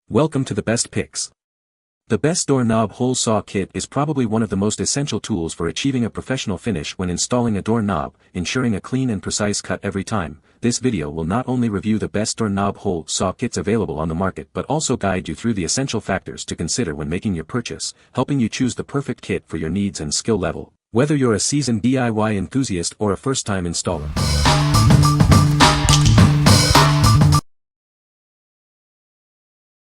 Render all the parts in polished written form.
Welcome to the best picks. The best doorknob hole saw kit is probably one of the most essential tools for achieving a professional finish when installing a doorknob, ensuring a clean and precise cut every time. This video will not only review the best doorknob hole saw kits available on the market but also guide you through the essential factors to consider when making your purchase, helping you choose the perfect kit for your needs and skill level, whether you're a seasoned DIY enthusiast or a first-time installer.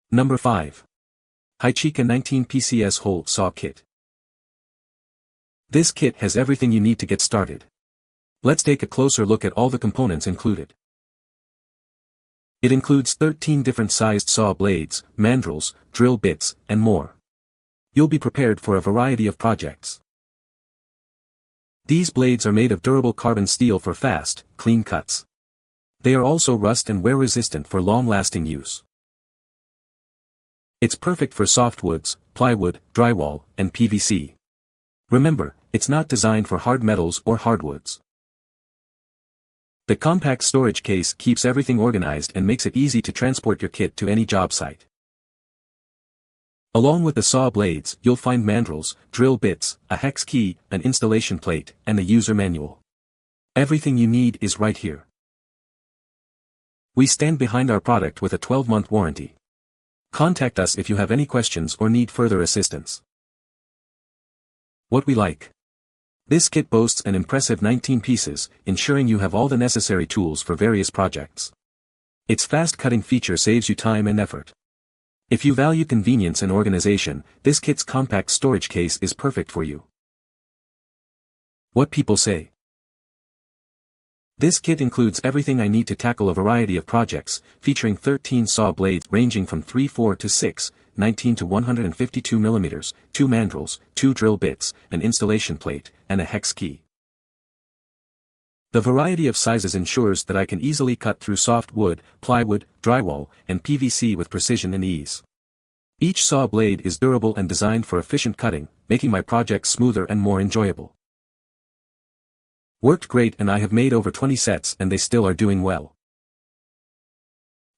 Number 5. HYCHIKA 19 Pcs Hole Saw Kit. This kit has everything you need to get started. Let's take a closer look at all the components included. It includes 13 different sized saw blades, mandrels, drill bits, and more. You'll be prepared for a variety of projects. These blades are made of durable carbon steel for fast, clean cuts. They are also rust and wear resistant for long-lasting use. It's perfect for softwoods, plywood, drywall, and PVC. Remember, it's not designed for hard metals or hardwoods. The compact storage case keeps everything organized and makes it easy to transport your kit to any job site. Along with the saw blades, you'll find mandrels, drill bits, a hex key, an installation plate, and a user manual. Everything you need is right here. We stand behind our product with a 12-month warranty. Contact us if you have any questions or need further assistance. What we like. This kit boasts an impressive 19 pieces, ensuring you have all the necessary tools for various projects. Its fast-cutting feature saves you time and effort. If you value convenience and organization, this kit's compact storage case is perfect for you. What people say. This kit includes everything I need to tackle a variety of projects, featuring 13 saw blades ranging from 3/4 to 6, 19 to 152 mm, 2 mandrels, 2 drill bits, an installation plate, and a hex key. The variety of sizes ensures that I can easily cut through soft wood, plywood, drywall, and PVC with precision and ease. Each saw blade is durable and designed for efficient cutting, making my projects smoother and more enjoyable. Worked great, and I have made over 20 sets and they still are doing well.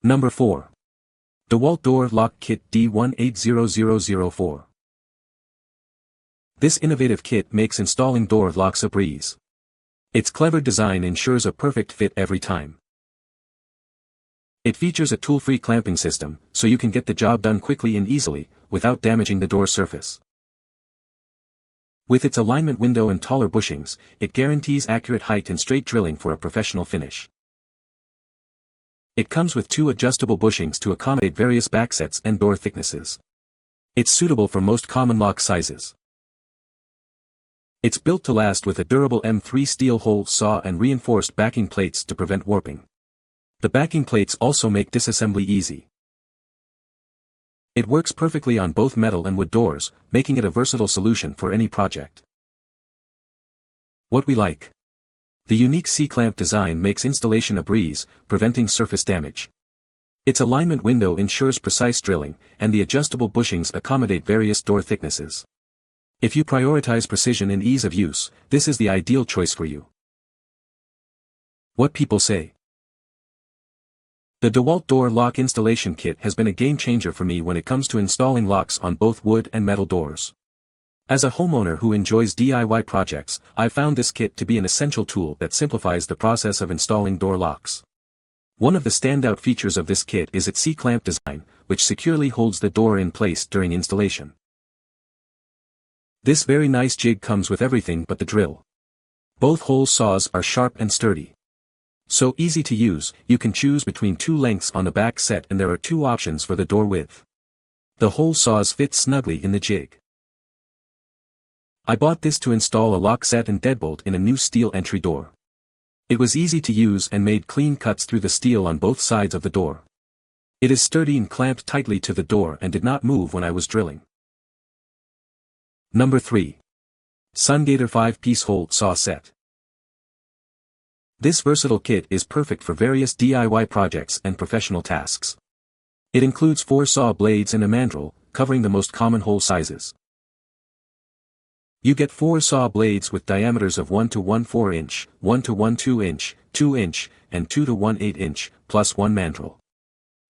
Number 4. DEWALT Door Lock Kit D180004. This innovative kit makes installing door locks a breeze. Its clever design ensures a perfect fit every time. It features a tool-free clamping system, so you can get the job done quickly and easily, without damaging the door surface. With its alignment window and taller bushings, it guarantees accurate height and straight drilling for a professional finish. It comes with 2 adjustable bushings to accommodate various backsets and door thicknesses. It's suitable for most common lock sizes. It's built to last with a durable M3 steel hole saw and reinforced backing plates to prevent warping. The backing plates also make disassembly easy. It works perfectly on both metal and wood doors, making it a versatile solution for any project. What we like. The unique C-clamp design makes installation a breeze, preventing surface damage. Its alignment window ensures precise drilling, and the adjustable bushings accommodate various door thicknesses. If you prioritize precision and ease of use, this is the ideal choice for you. What people say. The DEWALT Door Lock Installation Kit has been a game-changer for me when it comes to installing locks on both wood and metal doors. As a homeowner who enjoys DIY projects, I've found this kit to be an essential tool that simplifies the process of installing door locks. One of the standout features of this kit is its C-clamp design, which securely holds the door in place during installation. This very nice jig comes with everything but the drill. Both hole saws are sharp and sturdy. So easy to use, you can choose between 2 lengths on the back set and there are 2 options for the door width. The hole saws fit snugly in the jig. I bought this to install a lock set and deadbolt in a new steel entry door. It was easy to use and made clean cuts through the steel on both sides of the door. It is sturdy and clamped tightly to the door and did not move when I was drilling. Number 3. SUNGATOR 5-piece hole saw set. This versatile kit is perfect for various DIY projects and professional tasks. It includes 4 saw blades and a mandrel, covering the most common hole sizes. You get 4 saw blades with diameters of 1 to 1/4 inch, 1 to 1/2 inch, 2 inch, and 2 to 1/8 inch, plus 1 mandrel.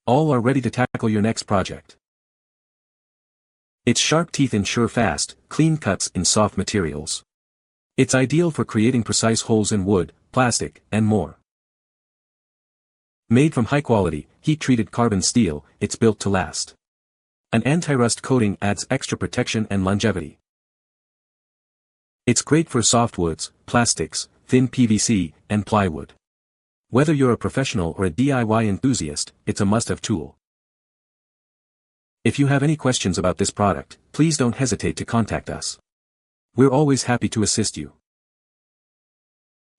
All are ready to tackle your next project. Its sharp teeth ensure fast, clean cuts in soft materials. It's ideal for creating precise holes in wood, plastic, and more. Made from high-quality, heat-treated carbon steel, it's built to last. An anti-rust coating adds extra protection and longevity. It's great for softwoods, plastics, thin PVC, and plywood. Whether you're a professional or a DIY enthusiast, it's a must-have tool. If you have any questions about this product, please don't hesitate to contact us. We're always happy to assist you.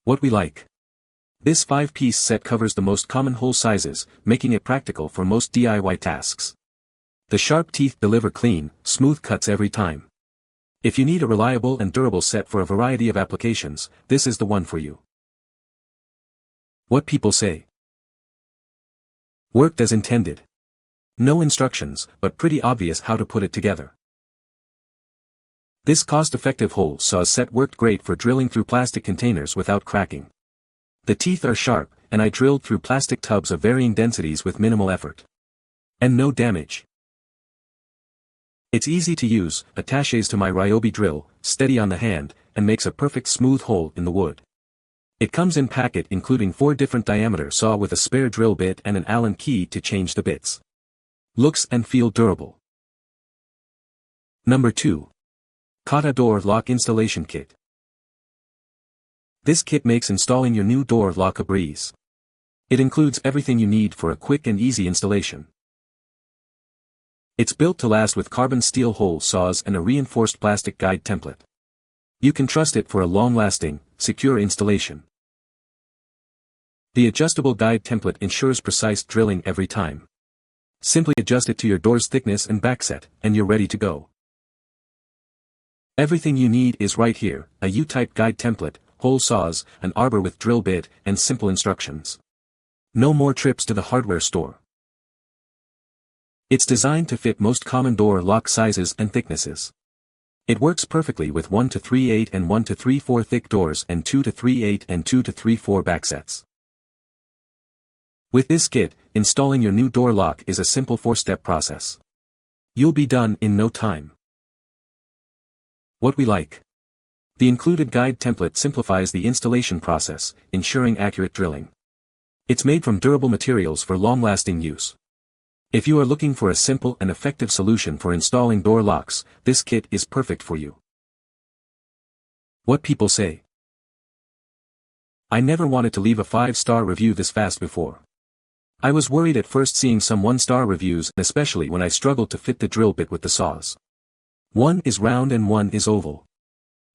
What we like. This 5-piece set covers the most common hole sizes, making it practical for most DIY tasks. The sharp teeth deliver clean, smooth cuts every time. If you need a reliable and durable set for a variety of applications, this is the one for you. What people say. Worked as intended. No instructions, but pretty obvious how to put it together. This cost-effective hole saw set worked great for drilling through plastic containers without cracking. The teeth are sharp, and I drilled through plastic tubs of varying densities with minimal effort. And no damage. It's easy to use, attaches to my Ryobi drill, steady on the hand, and makes a perfect smooth hole in the wood. It comes in packet including 4 different diameter saw with a spare drill bit and an Allen key to change the bits. Looks and feel durable. Number 2. KATA Door Lock Installation Kit. This kit makes installing your new door lock a breeze. It includes everything you need for a quick and easy installation. It's built to last with carbon steel hole saws and a reinforced plastic guide template. You can trust it for a long-lasting, secure installation. The adjustable guide template ensures precise drilling every time. Simply adjust it to your door's thickness and backset, and you're ready to go. Everything you need is right here, a U-type guide template, hole saws, an arbor with drill bit, and simple instructions. No more trips to the hardware store. It's designed to fit most common door lock sizes and thicknesses. It works perfectly with 1 to 3/8 and 1 to 3/4 thick doors and 2 to 3/8 and 2 to 3/4 backsets. With this kit, installing your new door lock is a simple 4-step process. You'll be done in no time. What we like. The included guide template simplifies the installation process, ensuring accurate drilling. It's made from durable materials for long-lasting use. If you are looking for a simple and effective solution for installing door locks, this kit is perfect for you. What people say. I never wanted to leave a 5-star review this fast before. I was worried at first seeing some 1-star reviews, especially when I struggled to fit the drill bit with the saws. One is round and one is oval.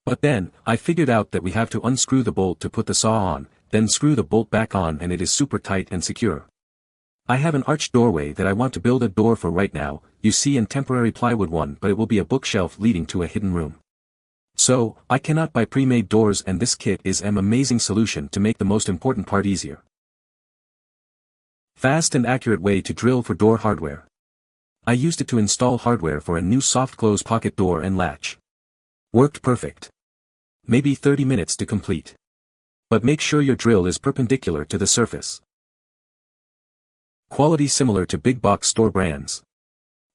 But then, I figured out that we have to unscrew the bolt to put the saw on, then screw the bolt back on, and it is super tight and secure. I have an arched doorway that I want to build a door for right now, you see, and temporary plywood one, but it will be a bookshelf leading to a hidden room. So, I cannot buy pre-made doors, and this kit is an amazing solution to make the most important part easier. Fast and accurate way to drill for door hardware. I used it to install hardware for a new soft close pocket door and latch. Worked perfect. Maybe 30 minutes to complete. But make sure your drill is perpendicular to the surface. Quality similar to big box store brands.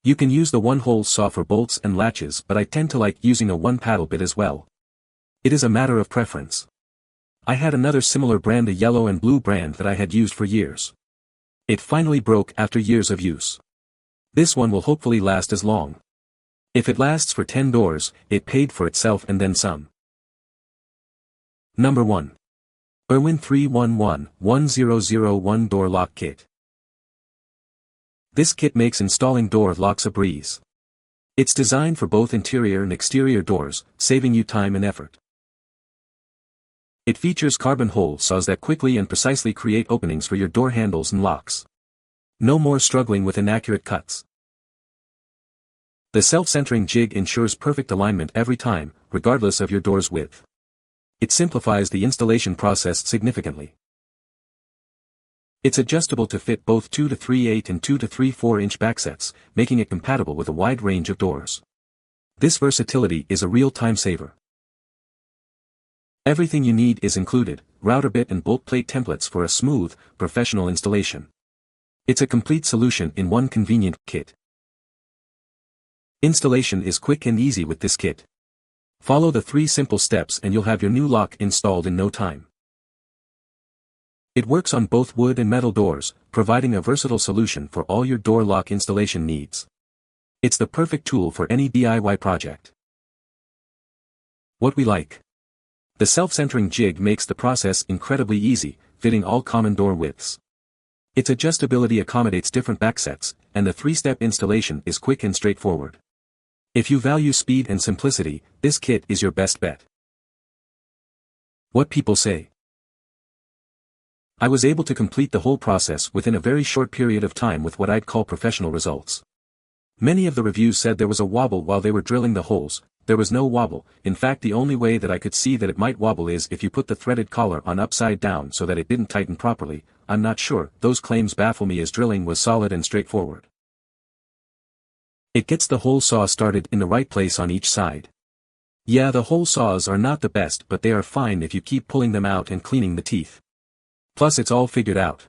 You can use the 1-hole saw for bolts and latches, but I tend to like using a 1-paddle bit as well. It is a matter of preference. I had another similar brand, a yellow and blue brand that I had used for years. It finally broke after years of use. This one will hopefully last as long. If it lasts for 10 doors, it paid for itself and then some. Number 1. IRWIN 311-1001 Door Lock Kit. This kit makes installing door locks a breeze. It's designed for both interior and exterior doors, saving you time and effort. It features carbon hole saws that quickly and precisely create openings for your door handles and locks. No more struggling with inaccurate cuts. The self-centering jig ensures perfect alignment every time, regardless of your door's width. It simplifies the installation process significantly. It's adjustable to fit both 2 to 3/8 and 2 to 3/4 inch backsets, making it compatible with a wide range of doors. This versatility is a real time saver. Everything you need is included, router bit and bolt plate templates for a smooth, professional installation. It's a complete solution in one convenient kit. Installation is quick and easy with this kit. Follow the 3 simple steps and you'll have your new lock installed in no time. It works on both wood and metal doors, providing a versatile solution for all your door lock installation needs. It's the perfect tool for any DIY project. What we like. The self-centering jig makes the process incredibly easy, fitting all common door widths. Its adjustability accommodates different backsets, and the 3-step installation is quick and straightforward. If you value speed and simplicity, this kit is your best bet. What people say. I was able to complete the whole process within a very short period of time with what I'd call professional results. Many of the reviews said there was a wobble while they were drilling the holes. There was no wobble. In fact, the only way that I could see that it might wobble is if you put the threaded collar on upside down so that it didn't tighten properly. I'm not sure. Those claims baffle me as drilling was solid and straightforward. It gets the hole saw started in the right place on each side. Yeah, the hole saws are not the best, but they are fine if you keep pulling them out and cleaning the teeth. Plus it's all figured out.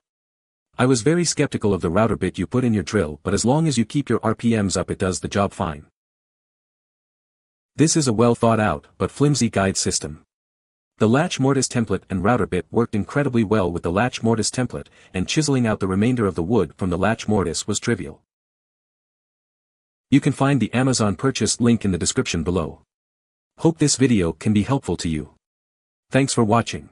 I was very skeptical of the router bit you put in your drill, but as long as you keep your RPMs up it does the job fine. This is a well thought out, but flimsy guide system. The latch mortise template and router bit worked incredibly well with the latch mortise template, and chiseling out the remainder of the wood from the latch mortise was trivial. You can find the Amazon purchase link in the description below. Hope this video can be helpful to you. Thanks for watching.